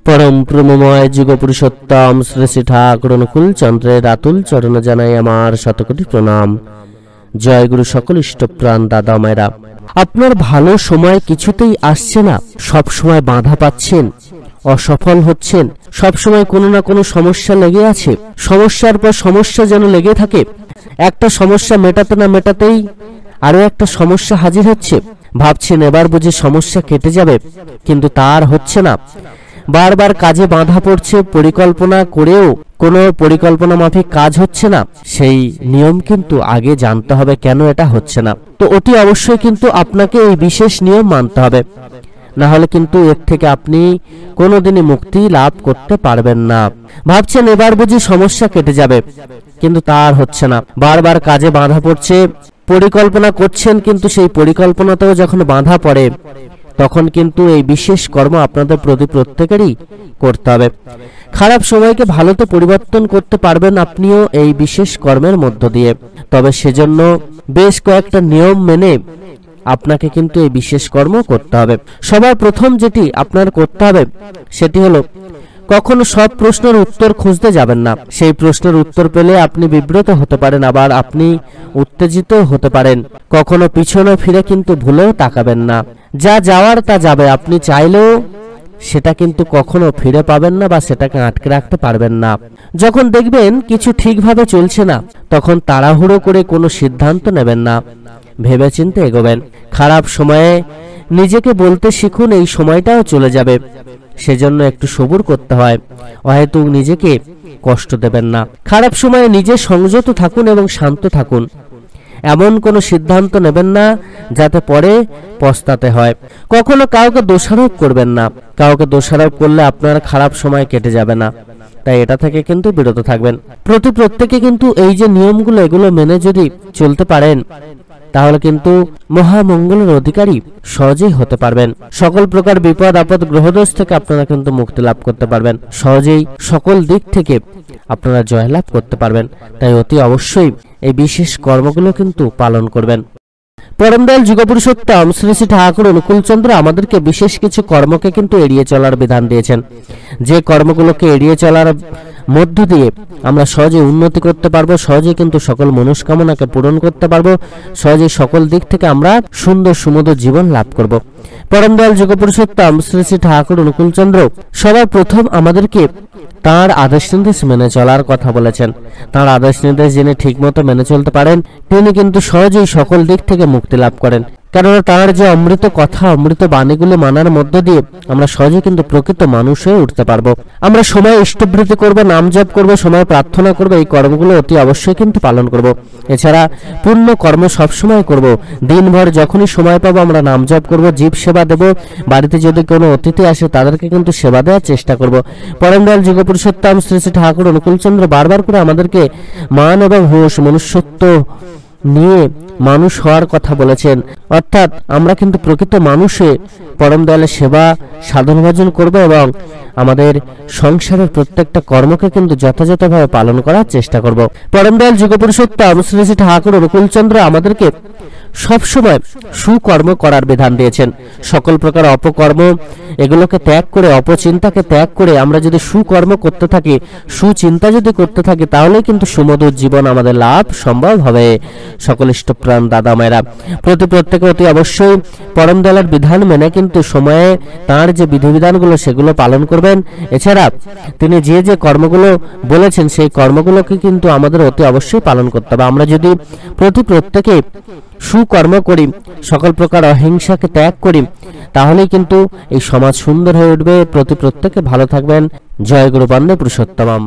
परम प्रेममय जुग पुरुषोत्तम श्री श्री ठाकुर अनुकूल चंद्रेर आतुल चरण जानाई आमार शतकोटी प्रणाम। जय गुरु सकल इष्टप्राण दादा मायरा, আপনার ভালো সময় কিছুতেই আসছে না, সব সময় বাধা পাচ্ছেন, অসফল হচ্ছেন, সব সময় কোনো না কোনো সমস্যা লেগে আছে, সমস্যার পর সমস্যা যেন লেগে থাকে। একটা সমস্যা মেটাতে না মেটাতেই আরো একটা সমস্যা হাজির হচ্ছে। ভাবছেন এবার বুঝি সমস্যা কেটে যাবে, কিন্তু তার হচ্ছে না। বারবার কাজে বাধা পড়ছে, পরিকল্পনা করেও কোনো পরিকল্পনা মাফিক কাজ হচ্ছে না। সেই নিয়ম কিন্তু আগে জানতে হবে কেন এটা হচ্ছে না। তো অতি অবশ্যই কিন্তু আপনাকে এই বিশেষ নিয়ম মানতে হবে, না হলে কিন্তু এর থেকে আপনি কোনোদিনই মুক্তি লাভ করতে পারবেন না। ভাবছেন এবার বুঝি সমস্যা কেটে যাবে, কিন্তু তার হচ্ছে না। বারবার কাজে বাধা পড়ছে, পরিকল্পনা করছেন, কিন্তু সেই পরিকল্পনাতেও যখন বাধা পড়ে তখন কিন্তু এই বিশেষ কর্ম আপনাদের প্রতি প্রত্যেকেরই করতে হবে। খারাপ সময়কে ভালোতে পরিবর্তন করতে পারবেন আপনিও এই বিশেষ কর্মের মধ্য দিয়ে। তবে সেজন্য বেশ কয়েকটা নিয়ম মেনে আপনাকে কিন্তু এই বিশেষ কর্ম করতে হবে। সবার প্রথম যেটি আপনার করতে হবে সেটি হলো, কখনো সব প্রশ্নের উত্তর খুঁজতে যাবেন না। সেই প্রশ্নের উত্তর পেলে আপনি বিব্রত হতে পারেন, আবার আপনি উত্তেজিত হতে পারেন। কখনো পিছনে ফিরে কিন্তু ভুলেও তাকাবেন না। যা যাওয়ার তা যাবে, আপনি চাইলেও সেটা কিন্তু কখনো ফিরে পাবেন না বা সেটাকে আটকে রাখতে পারবেন না। যখন দেখবেন কিছু ঠিকভাবে চলছে না, তখন তাড়াহুড়ো করে কোনো সিদ্ধান্ত নেবেন না, ভেবেচিন্তে এগোবেন। খারাপ সময়ে নিজেকে বলতে শিখুন এই সময়টাও চলে যাবে, সেজন্য একটু সবুর করতে হয়। হয়তো নিজেকে কষ্ট দেবেন না। খারাপ সময়ে নিজে সংযত থাকুন এবং শান্ত থাকুন। এমন কোনো সিদ্ধান্ত নেবেন না যাতে পরে পস্তাতে হয়। কখনো কাউকে দোষারোপ করবেন না। কাউকে দোষারোপ করলে আপনার খারাপ সময় কেটে যাবে না, তাই এটা থেকে কিন্তু বিরত থাকবেন। প্রত্যেকে কিন্তু এই যে নিয়মগুলো, এগুলো মেনে যদি চলতে পারেন তাহলে কিন্তু মহামঙ্গলের অধিকারী সহজেই হতে পারবেন। সকল প্রকার বিপদ আপদ গ্রহদোষ থেকে আপনারা কিন্তু মুক্তি লাভ করতে পারবেন। সহজেই সকল দিক থেকে আপনারা জয়লাভ করতে পারবেন। তাই অতি অবশ্যই এই বিশেষ কর্মগুলো কিন্তু পালন করবেন। পরম দয়াল যুগপুরুষোত্তম শ্রী শ্রী ঠাকুর অনুকূলচন্দ্র আমাদেরকে বিশেষ কিছু কর্মকে কিন্তু এড়িয়ে চলার বিধান দিয়েছেন। যে কর্মগুলোকে এড়িয়ে চলার মধ্য দিয়ে আমরা সহজে উন্নতি করতে পারবো, সহজে কিন্তু সকল মনস্কামনাকে পূরণ করতে পারবো, সহজে সকল দিক থেকে আমরা সুন্দর সুমধুর জীবন লাভ করব। পরম দয়াল যুগপুরুষোত্তম শ্রী শ্রী ঠাকুর অনুকূলচন্দ্র সবার প্রথম আমাদেরকে তাঁর আদেশ নির্দেশ মেনে চলার কথা বলেছেন। তাঁর আদেশ নির্দেশ যিনি ঠিকমতো মেনে চলতে পারেন তিনি কিন্তু সহজেই সকল দিক থেকে মুক্তি লাভ করেন। কেননা তার যে অমৃত কথা, অমৃত বাণীগুলো মানার মধ্য দিয়ে আমরা সহজে কিন্তু প্রকৃত মানুষ হয়ে উঠতে পারবো। আমরা সময় ইষ্টবৃত্তি করবো, নাম জপ করবো, সময় প্রার্থনা করবো, এই কর্মগুলো অতি অবশ্যই কিন্তু পালন করব। এছাড়া পূর্ণ কর্ম সবসময় করব। দিনভর যখনই সময় পাবো আমরা নাম জপ করবো, জীব সেবা দেব। বাড়িতে যদি কোনো অতিথি আসে তাদেরকে কিন্তু সেবা দেওয়ার চেষ্টা করব। পরম দয়াল যুগপুরুষোত্তম শ্রী শ্রী ঠাকুর অনুকূলচন্দ্র বারবার করে আমাদেরকে মান এবং হুঁশ, মনুষ্যত্ব নিয়ে মানুষ হওয়ার কথা বলেছেন। অর্থাৎ আমরা কিন্তু প্রকৃত মানুষে পরম দয়ালের সেবা সাধন ভজন করব এবং আমাদের সংসারের প্রত্যেকটা কর্মকে কিন্তু যথাযথভাবে পালন করার চেষ্টা করব। পরম দয়াল যুগপুরুষোত্তম শ্রী শ্রী ঠাকুর অনুকূলচন্দ্র আমাদেরকে সবসময় সুকর্ম করার বিধান দিয়েছেন। সকল প্রকার অপকর্ম এগুলোকে ত্যাগ করে, অপচিন্তাকে ত্যাগ করে আমরা যদি সুকর্ম করতে থাকি, সুচিন্তা যদি করতে থাকি, তাহলে কিন্তু সুমধুর জীবন আমাদের লাভ সম্ভব হবে। সকল ইষ্টপ্রাণ দাদা মায়েরা প্রত্যেকে অতি অবশ্যই পরম দয়ালের বিধান মেনে কিন্তু সময়ে তার যে বিধিবিধানগুলো সেগুলো পালন করবেন। এছাড়া তিনি যে যে কর্মগুলো বলেছেন সেই কর্মগুলোকে কিন্তু আমাদের অতি অবশ্যই পালন করতে হবে। আমরা যদি প্রত্যেকে সুকর্ম করি, সকল প্রকার অহিংসাকে ত্যাগ করি, তাহলেই কিন্তু এই সমাজ সুন্দর হয়ে উঠবে। প্রত্যেকে ভালো থাকবেন। জয় গুরু বন্দে পুরুষোত্তমম।